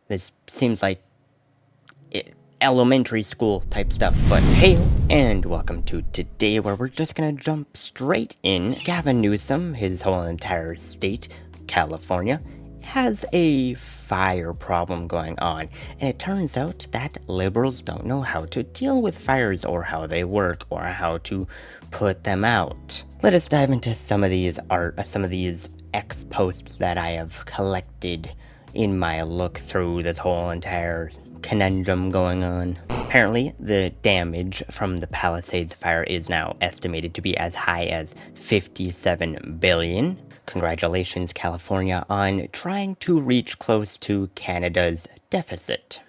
This seems like elementary school type stuff, but hey, and welcome to today, where we're just gonna jump straight in. Gavin Newsom, his whole entire state, California, has a fire problem going on, and it turns out that liberals don't know how to deal with fires, or how they work, or how to put them out. Let us dive into some of these X posts that I have collected in my look through this whole entire conundrum going on. Apparently, the damage from the Palisades fire is now estimated to be as high as 57 billion. Congratulations, California, on trying to reach close to Canada's deficit.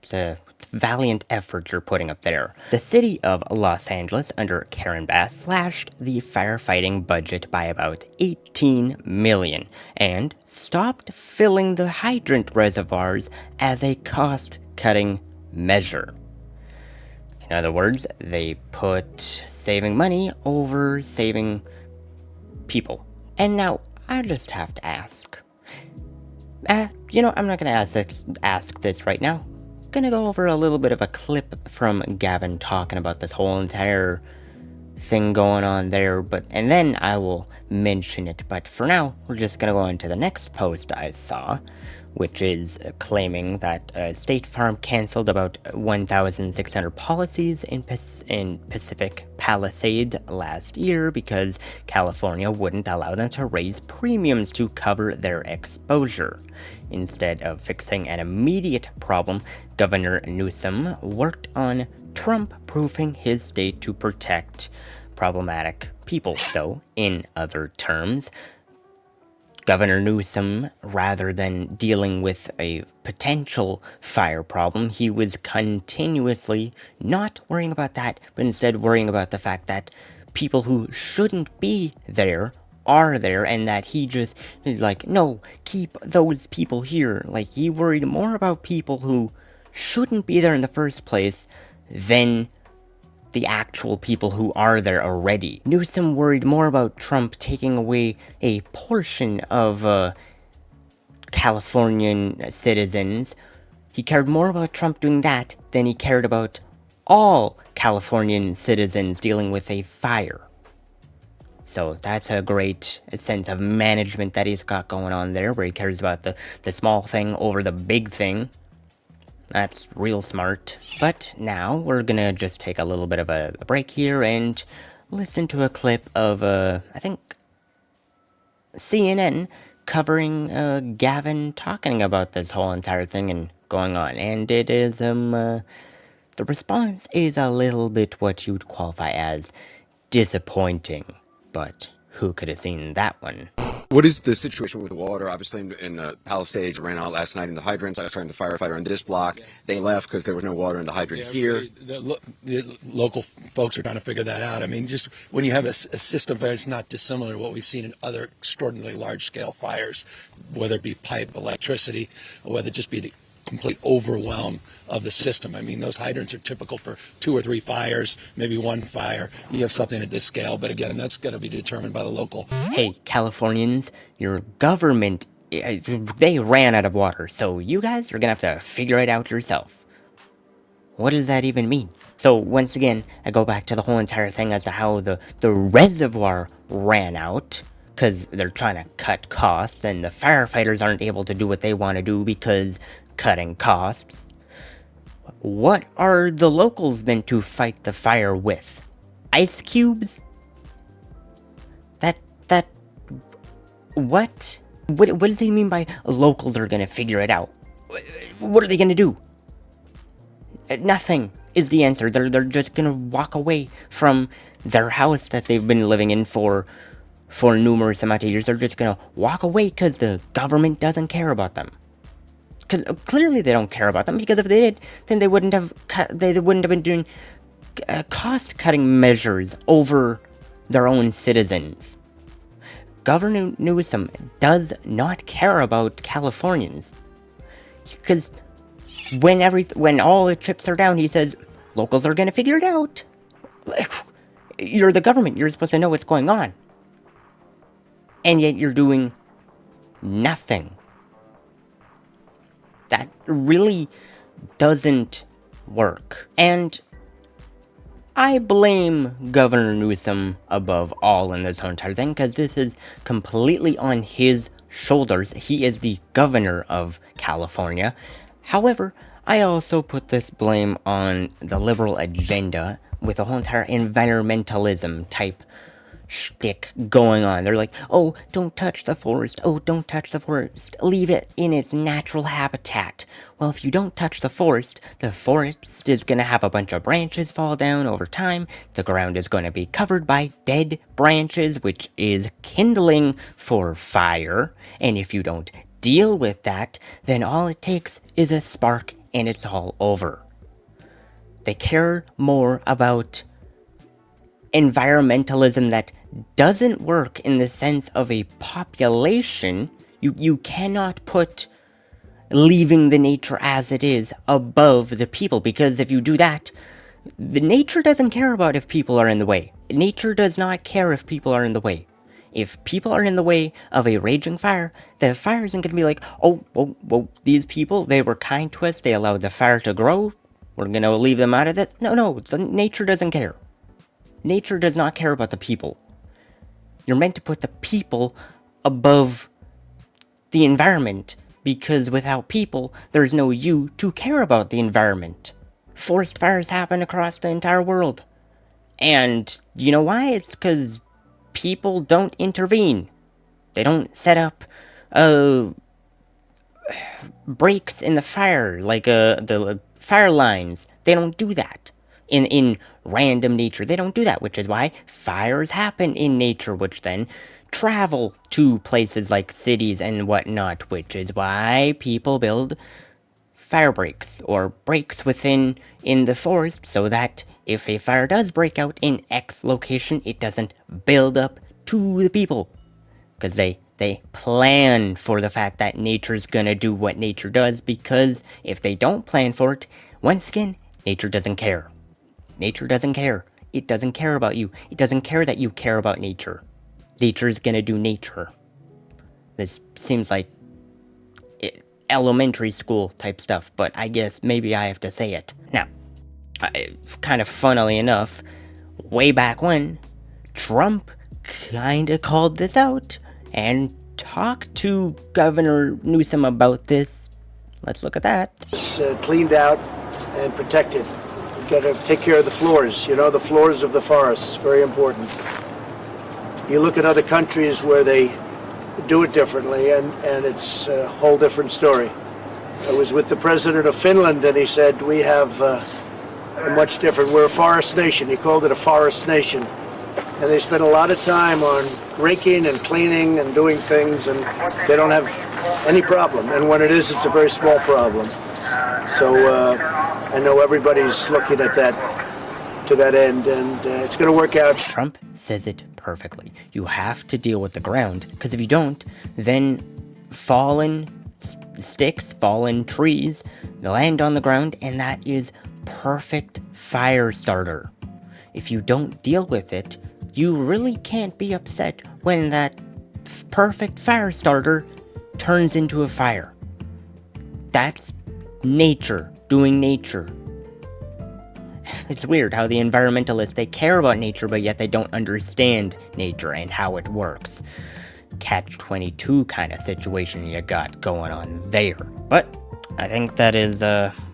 It's a valiant effort you're putting up there. The city of Los Angeles, under Karen Bass, slashed the firefighting budget by about 18 million and stopped filling the hydrant reservoirs as a cost-cutting measure. In other words, they put saving money over saving people. And now, I just have to ask. I'm not gonna ask this right now. Gonna go over a little bit of a clip from Gavin talking about this whole entire thing going on there, and then I will mention it. But for now, we're just gonna go on to the next post I saw, which is claiming that State Farm canceled about 1,600 policies in Pacific Palisades last year because California wouldn't allow them to raise premiums to cover their exposure. Instead of fixing an immediate problem, Governor Newsom worked on Trump-proofing his state to protect problematic people. So, in other terms, Governor Newsom, rather than dealing with a potential fire problem, he was continuously not worrying about that, but instead worrying about the fact that people who shouldn't be there are there, and that he just, no, keep those people here. He worried more about people who shouldn't be there in the first place than the actual people who are there already. Newsom worried more about Trump taking away a portion of Californian citizens. He cared more about Trump doing that than he cared about all Californian citizens dealing with a fire. So that's a great sense of management that he's got going on there, where he cares about the small thing over the big thing. That's real smart. But now we're gonna just take a little bit of a break here and listen to a clip of, I think, CNN covering Gavin talking about this whole entire thing and going on. And it is, the response is a little bit what you'd qualify as disappointing. But who could have seen that one? What is the situation with the water? Obviously, in Palisades, ran out last night in the hydrants. I was talking to the firefighter on this block. They left because there was no water in the hydrant here. The local folks are trying to figure that out. I mean, just when you have a system that's not dissimilar to what we've seen in other extraordinarily large-scale fires, whether it be pipe, electricity, or whether it just be the complete overwhelm of the system. I mean, those hydrants are typical for 2 or 3 fires, maybe 1 fire. You have something at this scale, but again, that's going to be determined by the local. Hey, Californians, your government, they ran out of water, so you guys are gonna have to figure it out yourself. What does that even mean? So, once again, I go back to the whole entire thing as to how the reservoir ran out, because they're trying to cut costs, and the firefighters aren't able to do what they want to do because cutting costs. What are the locals meant to fight the fire with? Ice cubes? What? What does he mean by locals are gonna figure it out? What are they gonna do? Nothing is the answer. They're just gonna walk away from their house that they've been living in for numerous amount of years. They're just gonna walk away because the government doesn't care about them. Because clearly they don't care about them, because if they did, then they wouldn't have been doing cost-cutting measures over their own citizens. Governor Newsom does not care about Californians, because when all the chips are down, he says locals are gonna figure it out. You're the government. You're supposed to know what's going on, and yet you're doing nothing. That really doesn't work. And I blame Governor Newsom above all in this whole entire thing, because this is completely on his shoulders. He is the governor of California. However, I also put this blame on the liberal agenda with the whole entire environmentalism type shtick going on. They're like, oh, don't touch the forest. Oh, don't touch the forest. Leave it in its natural habitat. Well, if you don't touch the forest is going to have a bunch of branches fall down over time. The ground is going to be covered by dead branches, which is kindling for fire. And if you don't deal with that, then all it takes is a spark and it's all over. They care more about environmentalism that doesn't work in the sense of a population. You cannot put leaving the nature as it is above the people, because if you do that, the nature doesn't care about if people are in the way. Nature does not care if people are in the way. If people are in the way of a raging fire, the fire isn't going to be like, oh, these people, they were kind to us, they allowed the fire to grow, we're going to leave them out of it. No, the nature doesn't care. Nature does not care about the people. You're meant to put the people above the environment, because without people, there's no you to care about the environment. Forest fires happen across the entire world. And you know why? It's because people don't intervene. They don't set up breaks in the fire, like the fire lines. They don't do that. In random nature, they don't do that, which is why fires happen in nature, which then travel to places like cities and whatnot, which is why people build fire breaks or breaks in the forest, so that if a fire does break out in X location, it doesn't build up to the people, because they plan for the fact that nature's gonna do what nature does, because if they don't plan for it, once again, nature doesn't care. Nature doesn't care. It doesn't care about you. It doesn't care that you care about nature. Nature's gonna do nature. This seems like elementary school type stuff, but I guess maybe I have to say it. Now, kind of funnily enough, way back when, Trump kinda called this out and talked to Governor Newsom about this. Let's look at that. It's cleaned out and protected. You gotta take care of the floors, the floors of the forests, very important. You look at other countries where they do it differently, and it's a whole different story. I was with the president of Finland, and he said, we have a much different, we're a forest nation. He called it a forest nation. And they spend a lot of time on raking and cleaning and doing things, and they don't have any problem. And when it is, it's a very small problem. So I know everybody's looking at that, to that end, and it's going to work out. Trump says it perfectly. You have to deal with the ground, because if you don't, then fallen sticks, fallen trees, they land on the ground, and that is perfect fire starter. If you don't deal with it, you really can't be upset when that perfect fire starter turns into a fire. That's nature doing nature. It's weird how the environmentalists, they care about nature, but yet they don't understand nature and how it works. Catch-22 kind of situation you got going on there. But I think that is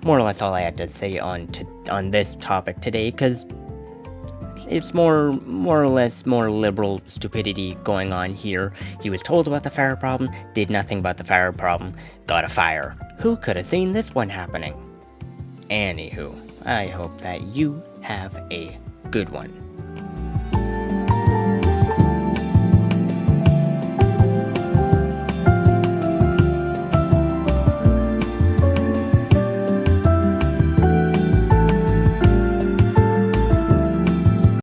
more or less all I had to say on this topic today, because it's more or less more liberal stupidity going on here. He was told about the fire problem, did nothing about the fire problem, got a fire. Who could have seen this one happening? Anywho, I hope that you have a good one.